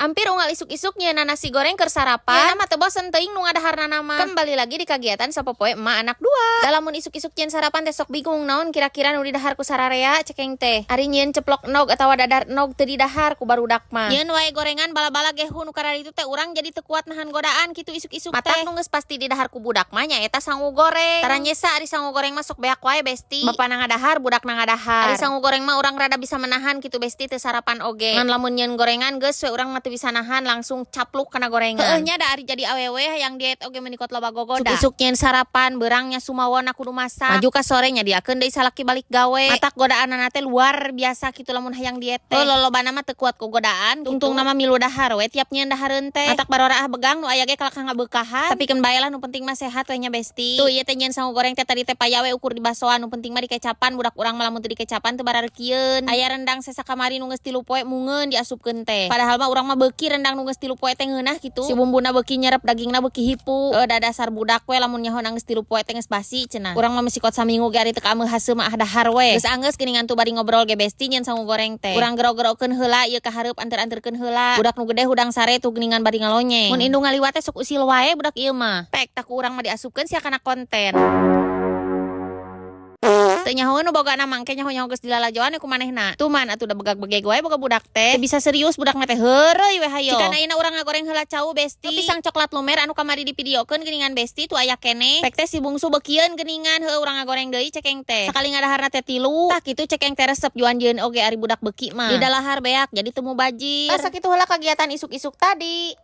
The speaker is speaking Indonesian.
Hampir unggal isuk-isuknya nasi goreng keur sarapan. Ya nama teu bosen teuing nu ngadaharna nama. Kembali lagi di kegiatan sapopoe emak anak dua. Dalam mun isuk-isuk cieun sarapan teh sok bingung naon kira-kira nu didahar ku sararea cekeng teh. Ari nyieun ceplok nog atawa dadar nog teu didahar ku barudak mah. Nyieun wae gorengan bala-bala gehu nu karari itu teh urang jadi teu kuat nahan godaan kitu isuk-isuk teh. Matak nu geus pasti didahar ku budak mah nya eta sangu goreng. Taranyesa ari sangu goreng mah sok beak wae besti. Bapana ngadahar budak na ngadahar. Ari sangu goreng mah urang rada bisa menahan kitu besti teu sarapan oge. Ngan lamun nyieun gorengan geus we urang mah teu bisa nahan langsung capluk kana gorengan. Heueuh nya da ari jadi awewe hayang diet oge menikot loba gogoda. Isuk nyieun sarapan beurangnya sumawona kudu masak. Maju ka sorenya diakeun deui salaki balik gawe. Matak godaanana teh luar biasa kitu lamun hayang diet teh. Lolobana mah teu kuat ku godaan. Tungtung nama milu dahar we tiap nyieun dahareun teh. Matak baroraah begang nu aya ge kalak ngabeukahan. Tapi keun bae lah nu penting mah sehat we nya besti. Tuh ieu teh nyieun sangu goreng teh tadi teh paya we ukur di basoan nu penting mah dikecapan budak urang mah lamun teu dikecapan teu barareukieun. Aya rendang sesa kamari nu geus 3 poe mungeun diasupkeun teh. Padahal mah urang mah beuki rendang nu geus 3 poe teh ngeunah kitu. Si bumbuna beuki nyerep dagingna beuki hipu. Da dasar budak we lamun nyaho geus 3 poe teh geus basi cenah. Urang mah mesikot saminggu ge ari teu kaameuh haseup mah dahar we. Geus anggeus geuningan tu bari ngobrol ge besti nyieun sangu goreng teh. Urang gero-gerokeun heula ieu ka hareup anteur-anteurkeun heula. Budak nu gede hudang sare tu geuningan bari ngalonyeng. Mun indung ngaliwat teh sok usil wae budak ieu mah. Pek tak ku urang mah diasupkeun sia kana konten. Teu nyahoeun nu bogana mangke nyaho-nyaho geus dilalajoan ku manehna. Tuman atuh da begag-begeg wae boga budak teh. Bisa serius budak mah teh heureuy we hayo. Jika ayeuna urang ngagoreng heula cau besti. Pisang coklat lumer anu kamari dipidiokeun geuningan besti tu aya keneh. Pek teh si bungsu beukieun geuningan heueuh urang ngagoreng deui cekeng teh. Sakali ngadaharna teh 3. Tah kitu cekeng teh resep juan-jieun oge ari budak beuki mah. Di dalahar beak jadi teu mubajir. Sakitu heula kagiatan isuk-isuk tadi.